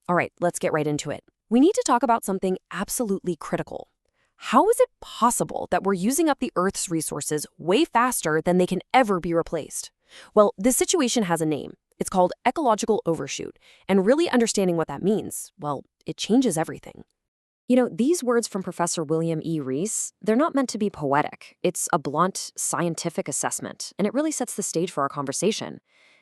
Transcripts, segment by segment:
All right, let's get right into it. We need to talk about something absolutely critical. How is it possible that we're using up the Earth's resources way faster than they can ever be replaced? Well, this situation has a name. It's called ecological overshoot, and really understanding what that means, well, it changes everything. These words from Professor William E. Rees, they're not meant to be poetic. It's a blunt, scientific assessment, and it really sets the stage for our conversation.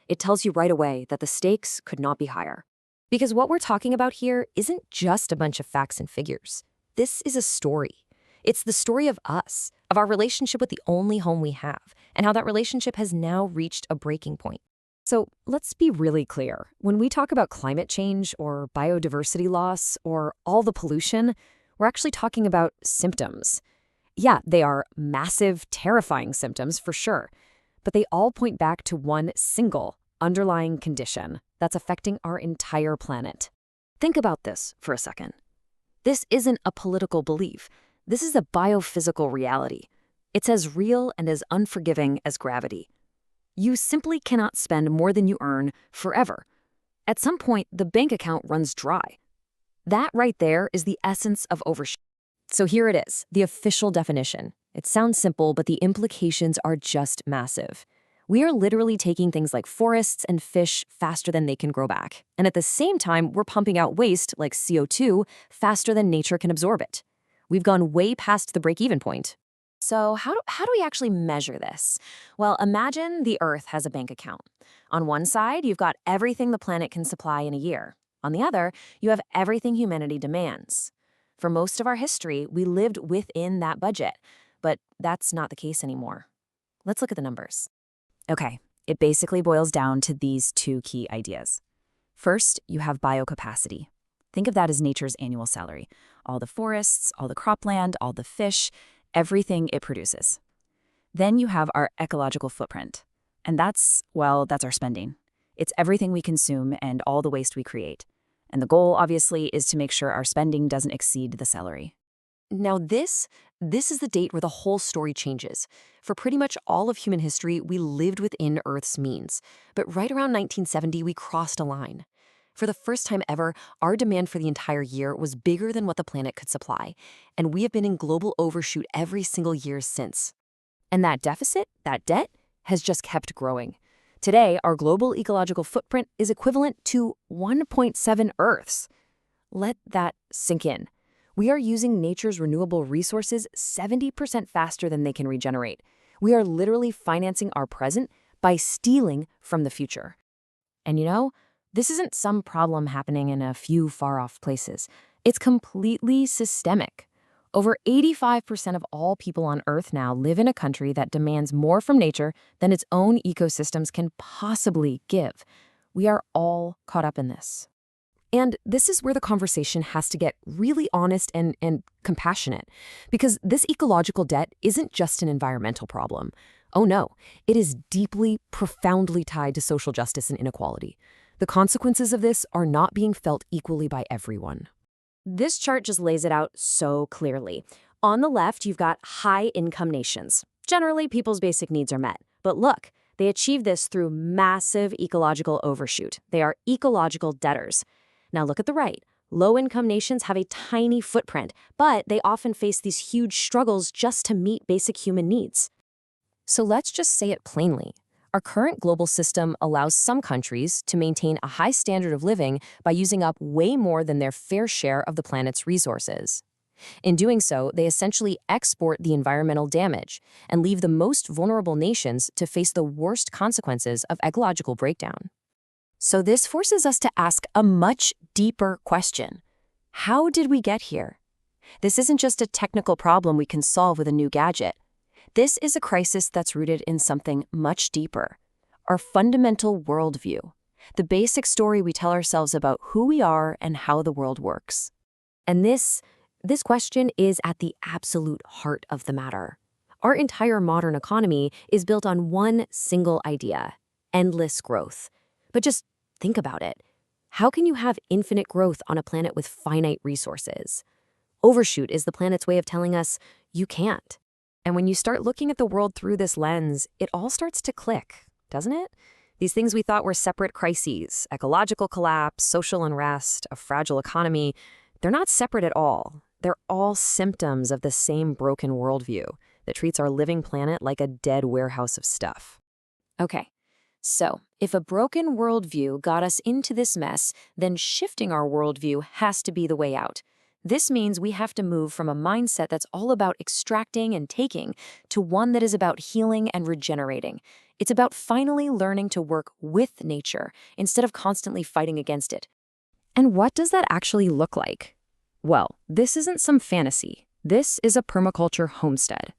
It tells you right away that the stakes could not be higher. Because what we're talking about here isn't just a bunch of facts and figures. This is a story. It's the story of us, of our relationship with the only home we have, and how that relationship has now reached a breaking point. So let's be really clear. When we talk about climate change or biodiversity loss or all the pollution, we're actually talking about symptoms. Yeah, they are massive, terrifying symptoms for sure, but they all point back to one single underlying condition that's affecting our entire planet. Think about this for a second. This isn't a political belief. This is a biophysical reality. It's as real and as unforgiving as gravity. You simply cannot spend more than you earn forever. At some point, the bank account runs dry. That right there is the essence of overshoot. So here it is, the official definition. It sounds simple, but the implications are just massive. We are literally taking things like forests and fish faster than they can grow back. And at the same time, we're pumping out waste like CO2 faster than nature can absorb it. We've gone way past the break-even point. So how do we actually measure this? Well, imagine the Earth has a bank account. On one side, you've got everything the planet can supply in a year. On the other, you have everything humanity demands. For most of our history, we lived within that budget, but that's not the case anymore. Let's look at the numbers. Okay, it basically boils down to these two key ideas. First, you have biocapacity. Think of that as nature's annual salary. All the forests, all the cropland, all the fish, everything it produces. Then you have our ecological footprint. And that's our spending. It's everything we consume and all the waste we create. And the goal, obviously, is to make sure our spending doesn't exceed the salary. Now this is the date where the whole story changes. For pretty much all of human history, we lived within Earth's means. But right around 1970, we crossed a line. For the first time ever, our demand for the entire year was bigger than what the planet could supply, and we have been in global overshoot every single year since. And that deficit, that debt, has just kept growing. Today, our global ecological footprint is equivalent to 1.7 Earths. Let that sink in. We are using nature's renewable resources 70% faster than they can regenerate. We are literally financing our present by stealing from the future. And this isn't some problem happening in a few far-off places. It's completely systemic. Over 85% of all people on Earth now live in a country that demands more from nature than its own ecosystems can possibly give. We are all caught up in this. And this is where the conversation has to get really honest and compassionate, because this ecological debt isn't just an environmental problem. Oh no, it is deeply, profoundly tied to social justice and inequality. The consequences of this are not being felt equally by everyone. This chart just lays it out so clearly. On the left, you've got high-income nations. Generally, people's basic needs are met. But look, they achieve this through massive ecological overshoot. They are ecological debtors. Now look at the right. Low-income nations have a tiny footprint, but they often face these huge struggles just to meet basic human needs. So let's just say it plainly. Our current global system allows some countries to maintain a high standard of living by using up way more than their fair share of the planet's resources. In doing so, they essentially export the environmental damage and leave the most vulnerable nations to face the worst consequences of ecological breakdown. So this forces us to ask a much deeper question. How did we get here? This isn't just a technical problem we can solve with a new gadget. This is a crisis that's rooted in something much deeper, our fundamental worldview, the basic story we tell ourselves about who we are and how the world works. And this question is at the absolute heart of the matter. Our entire modern economy is built on one single idea: endless growth. But just think about it. How can you have infinite growth on a planet with finite resources? Overshoot is the planet's way of telling us you can't. And when you start looking at the world through this lens, it all starts to click, doesn't it? These things we thought were separate crises, ecological collapse, social unrest, a fragile economy, they're not separate at all. They're all symptoms of the same broken worldview that treats our living planet like a dead warehouse of stuff. Okay, so if a broken worldview got us into this mess, then shifting our worldview has to be the way out. This means we have to move from a mindset that's all about extracting and taking to one that is about healing and regenerating. It's about finally learning to work with nature instead of constantly fighting against it. And what does that actually look like? Well, this isn't some fantasy. This is a permaculture homestead.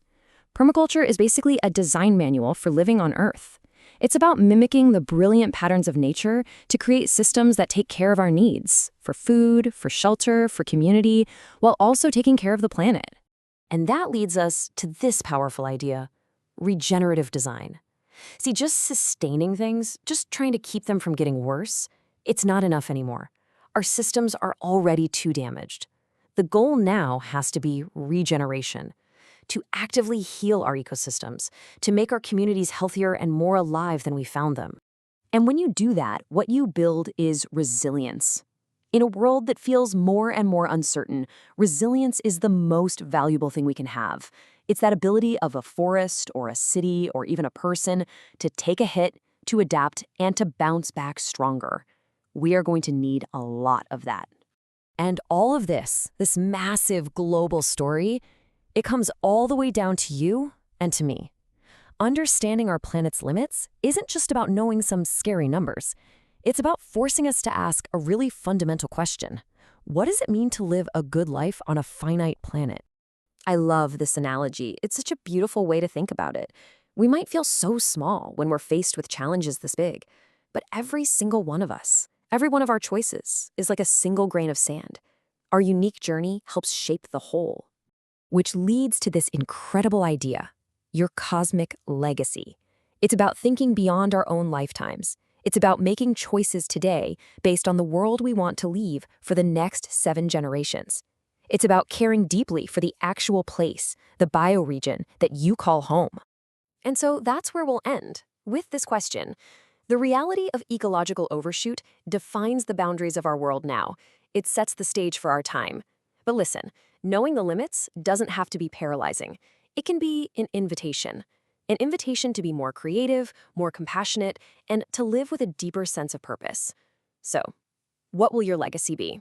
Permaculture is basically a design manual for living on Earth. It's about mimicking the brilliant patterns of nature to create systems that take care of our needs, for food, for shelter, for community, while also taking care of the planet. And that leads us to this powerful idea: regenerative design. See, just sustaining things, just trying to keep them from getting worse, it's not enough anymore. Our systems are already too damaged. The goal now has to be regeneration, to actively heal our ecosystems, to make our communities healthier and more alive than we found them. And when you do that, what you build is resilience. In a world that feels more and more uncertain, resilience is the most valuable thing we can have. It's that ability of a forest or a city or even a person to take a hit, to adapt, and to bounce back stronger. We are going to need a lot of that. And all of this massive global story, it comes all the way down to you and to me. Understanding our planet's limits isn't just about knowing some scary numbers. It's about forcing us to ask a really fundamental question. What does it mean to live a good life on a finite planet? I love this analogy. It's such a beautiful way to think about it. We might feel so small when we're faced with challenges this big, but every single one of us, every one of our choices, is like a single grain of sand. Our unique journey helps shape the whole. Which leads to this incredible idea: your cosmic legacy. It's about thinking beyond our own lifetimes. It's about making choices today based on the world we want to leave for the next 7 generations. It's about caring deeply for the actual place, the bioregion that you call home. And so that's where we'll end, with this question. The reality of ecological overshoot defines the boundaries of our world now. It sets the stage for our time. But listen, knowing the limits doesn't have to be paralyzing. It can be an invitation to be more creative, more compassionate, and to live with a deeper sense of purpose. So, what will your legacy be?